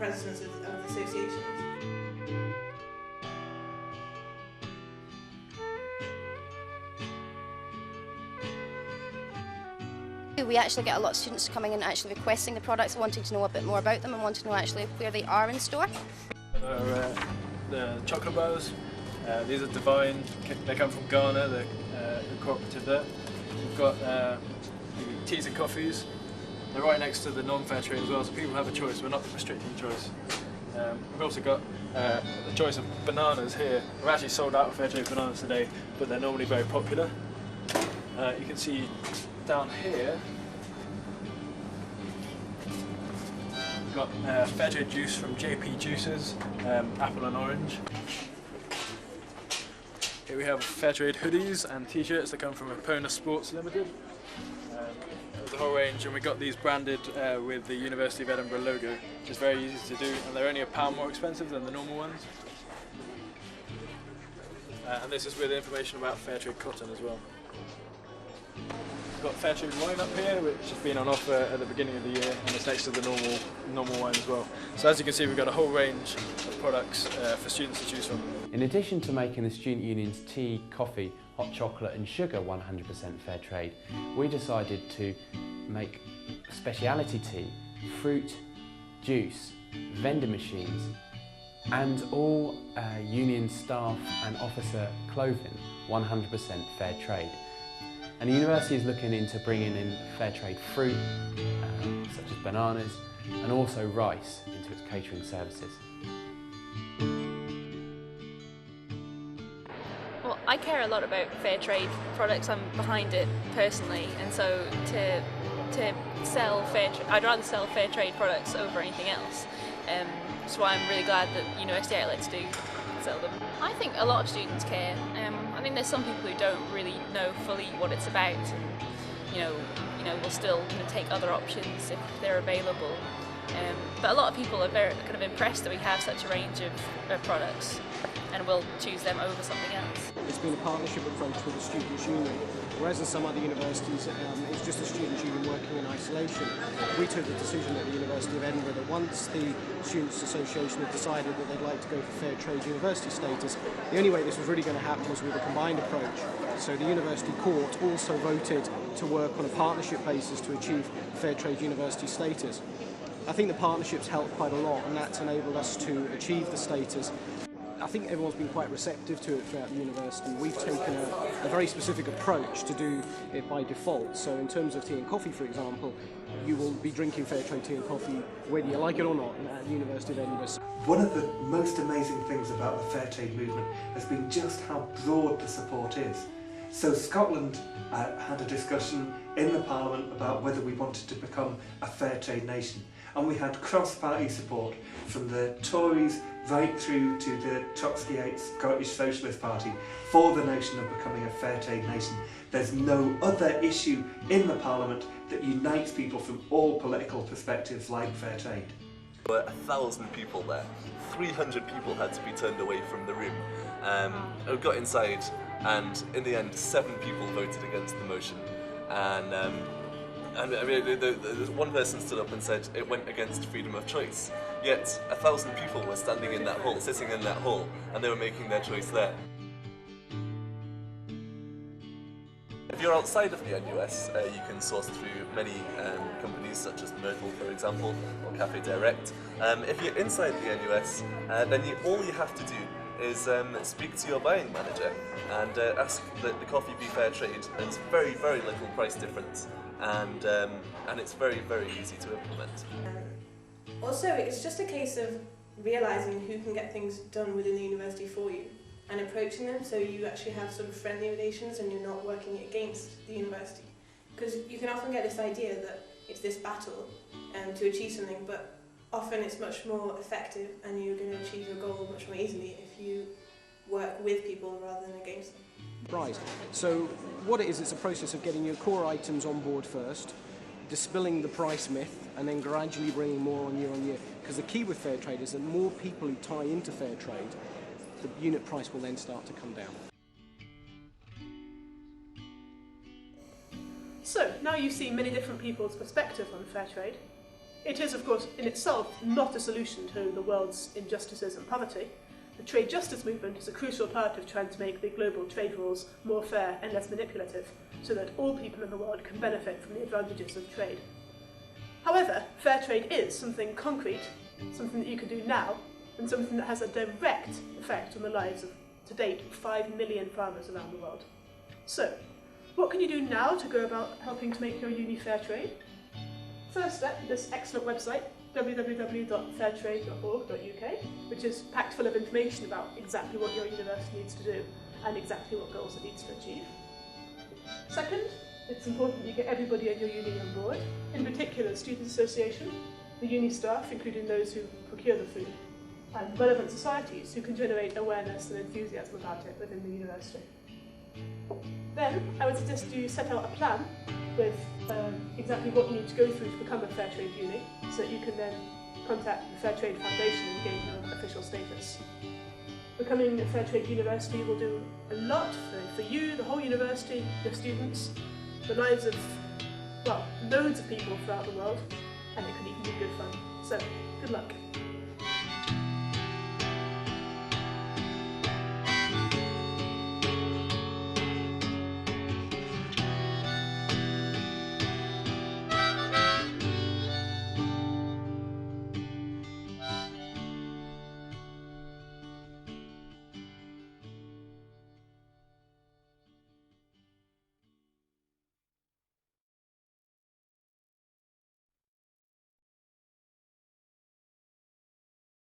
presidents of the associations. We actually get a lot of students coming in actually requesting the products, wanting to know a bit more about them and wanting to know actually where they are in store. The chocolate bars, these are divine, they come from Ghana, the cooperative there. We've got the teas and coffees, they're right next to the non-fair trade as well, so people have a choice, we're not restricting choice. We've also got the choice of bananas here. We're actually sold out of fair trade bananas today, but they're normally very popular. You can see down here we've got fair trade juice from JP Juices, apple and orange. Here we have fair trade hoodies and t-shirts that come from Epona Sports Limited. There's a whole range, and we got these branded with the University of Edinburgh logo, which is very easy to do, and they're only £1 more expensive than the normal ones. And this is with information about fair trade cotton as well. We've got fair trade wine up here, which has been on offer at the beginning of the year, and it's next to the normal wine as well. So as you can see, we've got a whole range of products for students to choose from. In addition to making the student union's tea, coffee, hot chocolate and sugar 100% fair trade, we decided to make speciality tea, fruit, juice, vending machines and all union staff and officer clothing 100% fair trade. And the university is looking into bringing in fair trade fruit, such as bananas, and also rice into its catering services. Well, I care a lot about fair trade products. I'm behind it personally, and so to sell fair trade, I'd rather sell fair trade products over anything else. That's why I'm really glad that university outlets do sell them. I think a lot of students care. I think there's some people who don't really know fully what it's about, and will still take other options if they're available. But a lot of people are very kind of impressed that we have such a range of products, and will choose them over something else. It's been a partnership approach with the Students' Union, whereas in some other universities it's just the Students' Union working in isolation. We took the decision at the University of Edinburgh that once the Students' Association had decided that they'd like to go for fair trade university status, the only way this was really going to happen was with a combined approach. So the University Court also voted to work on a partnership basis to achieve fair trade university status. I think the partnerships helped quite a lot, and that's enabled us to achieve the status. I think everyone's been quite receptive to it throughout the university. We've taken a very specific approach to do it by default. So in terms of tea and coffee, for example, you will be drinking fair trade tea and coffee whether you like it or not at the University of Edinburgh. One of the most amazing things about the fair trade movement has been just how broad the support is. So Scotland had a discussion in the Parliament about whether we wanted to become a fair trade nation, and we had cross-party support from the Tories right through to the Trotskyite Scottish Socialist Party for the notion of becoming a fair trade nation. There's no other issue in the Parliament that unites people from all political perspectives like fair trade. There were 1,000 people there. 300 people had to be turned away from the room. I got inside, and in the end 7 people voted against the motion. And I mean, one person stood up and said it went against freedom of choice. Yet 1,000 people were standing in that hall, sitting in that hall, and they were making their choice there. If you're outside of the NUS, you can source through many companies such as Myrtle, for example, or Cafe Direct. If you're inside the NUS, then all you have to do is speak to your buying manager and ask that the coffee be fair trade. There's very, very little price difference, and it's very, very easy to implement. Also, it's just a case of realising who can get things done within the university for you and approaching them so you actually have sort of friendly relations and you're not working against the university. Because you can often get this idea that it's this battle to achieve something, but often it's much more effective and you're going to achieve your goal much more easily if you work with people rather than against them. Right, so what it is, it's a process of getting your core items on board first, dispelling the price myth, and then gradually bringing more on year. Because the key with fair trade is that more people who tie into fair trade, the unit price will then start to come down. So, now you've seen many different people's perspectives on fair trade, It is, of course, in itself not a solution to the world's injustices and poverty. The trade justice movement is a crucial part of trying to make the global trade rules more fair and less manipulative, so that all people in the world can benefit from the advantages of trade. However, fair trade is something concrete, something that you can do now, and something that has a direct effect on the lives of, to date, 5 million farmers around the world. So, what can you do now to go about helping to make your uni fair trade? First step, this excellent website, www.fairtrade.org.uk, which is packed full of information about exactly what your university needs to do and exactly what goals it needs to achieve. Second, it's important that you get everybody in your uni on board, in particular the Student Association, the uni staff, including those who procure the food, and relevant societies who can generate awareness and enthusiasm about it within the university. Then, I would suggest you set out a plan with exactly what you need to go through to become a fair trade uni, so that you can then contact the Fair Trade Foundation and gain your official status. Becoming a fair trade university will do a lot for you, the whole university, your students, the lives of, well, loads of people throughout the world, and it could even be good fun. So, good luck.